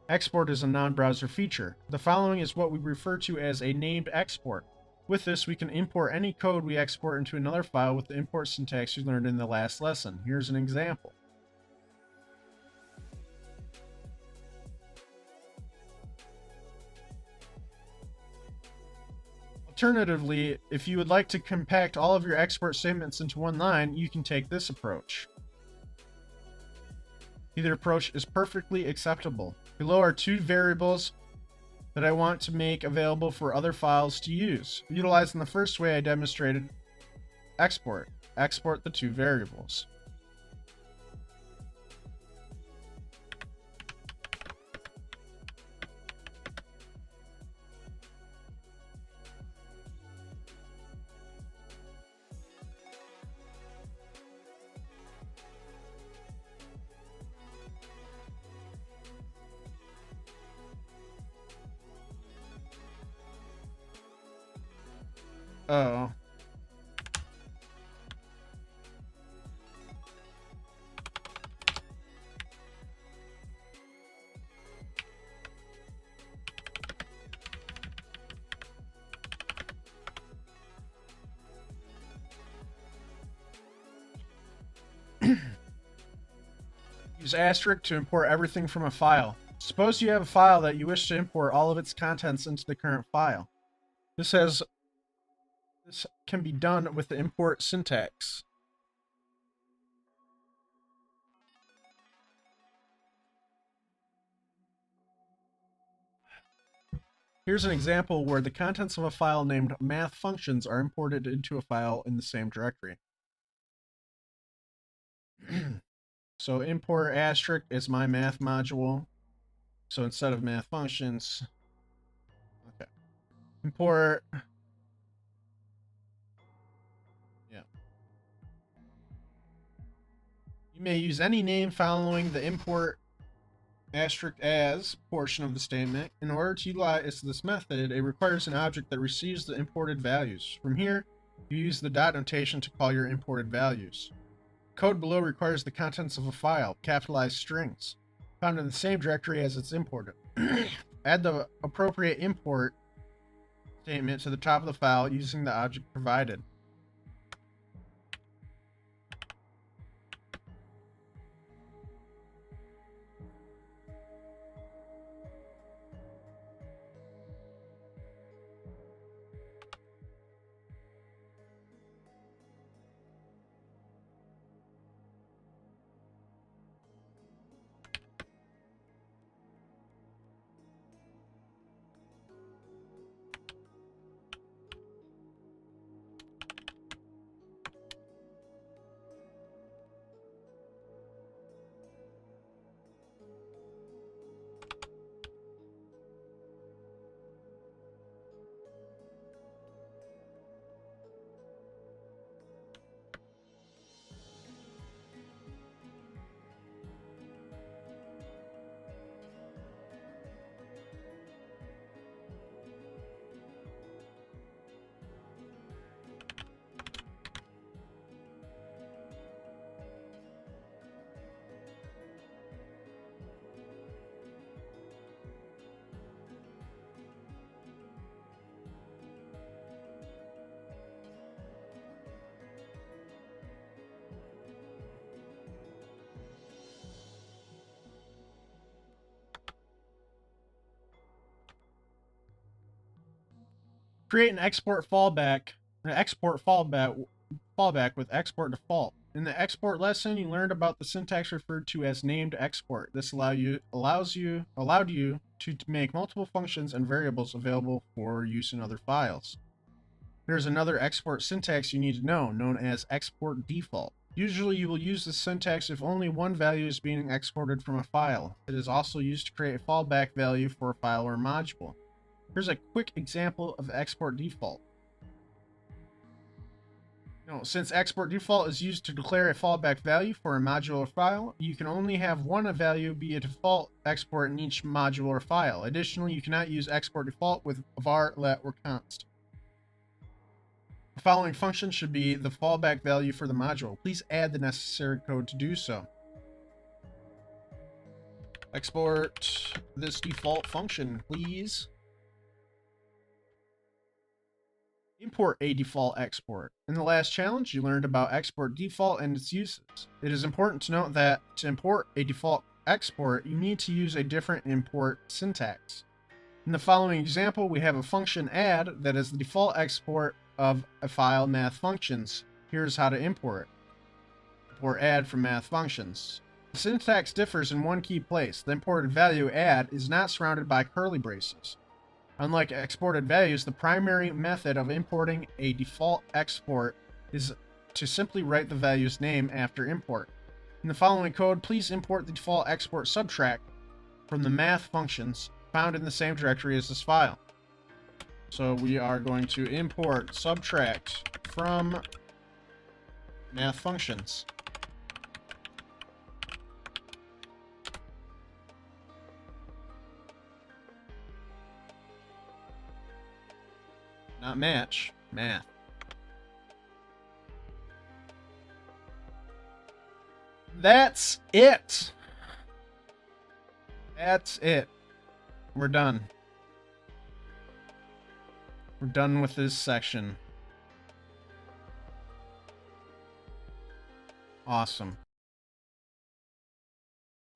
Speaker 1: export is a non-browser feature. The following is what we refer to as a named export. With this, we can import any code we export into another file with the import syntax we learned in the last lesson. Here's an example. Alternatively, if you would like to compact all of your export statements into one line, you can take this approach. Either approach is perfectly acceptable. Below are two variables that I want to make available for other files to use. Utilizing the first way I demonstrated, export the two variables. Oh. Use Use asterisk to import everything from a file. Suppose you have a file that you wish to import all of its contents into the current file. This can be done with the import syntax. Here's an example where the contents of a file named math functions are imported into a file in the same directory. So import asterisk is my math module. So instead of math functions, okay, import, yeah. You may use any name following the import asterisk as portion of the statement. In order to utilize this method, it requires an object that receives the imported values. From here, you use the dot notation to call your imported values. Code below requires the contents of a file, capitalized strings, found in the same directory as it's imported. Add the appropriate import statement to the top of the file using the object provided. Create an export fallback with export default. In the export lesson, you learned about the syntax referred to as named export. This allowed you to make multiple functions and variables available for use in other files. There's another export syntax you need to know, known as export default. Usually you will use this syntax if only one value is being exported from a file. It is also used to create a fallback value for a file or module. Here's a quick example of export default. Since export default is used to declare a fallback value for a module or file, you can only have one value be a default export in each module or file. Additionally, you cannot use export default with var, let, or const. The following function should be the fallback value for the module. Please add the necessary code to do so. Export this default function, please. Import a default export. In the last challenge, you learned about export default and its uses. It is important to note that to import a default export, you need to use a different import syntax. In the following example, we have a function add that is the default export of a file math functions. Here's how to import it. Import add from math functions. The syntax differs in one key place. The imported value add is not surrounded by curly braces. Unlike exported values, the primary method of importing a default export is to simply write the value's name after import. In the following code, please import the default export subtract from the math functions found in the same directory as this file. So we are going to import subtract from math functions. Not match, math. That's it. That's it. We're done. We're done with this section. Awesome.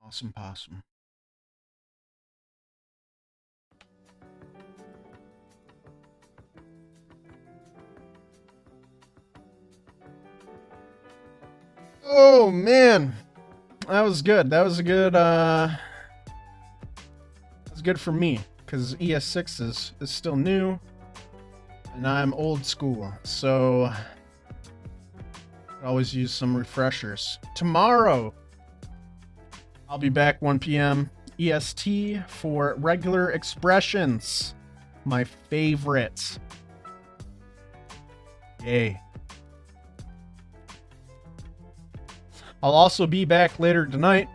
Speaker 1: Awesome possum. Oh man, that was good. That was a good. That was good for me because ES6 is still new, and I'm old school, so I always use some refreshers. Tomorrow, I'll be back 1 p.m. EST for regular expressions, my favorite. Yay. I'll also be back later tonight,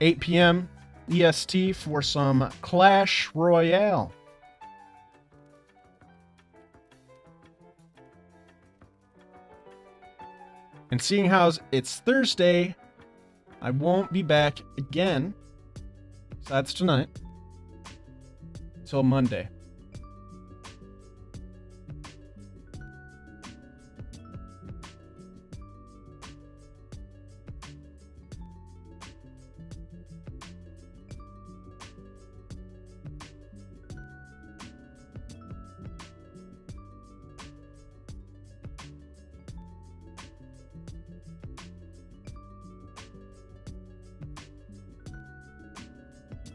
Speaker 1: 8 p.m. EST for some Clash Royale. And seeing how it's Thursday, I won't be back again, so that's tonight, till Monday.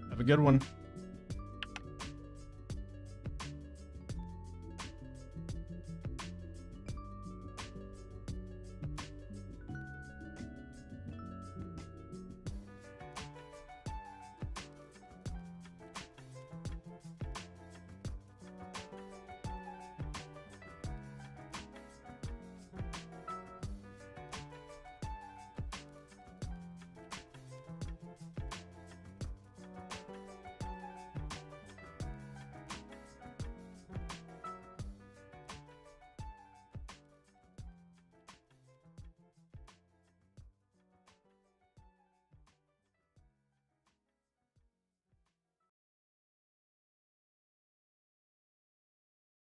Speaker 1: Have a good one.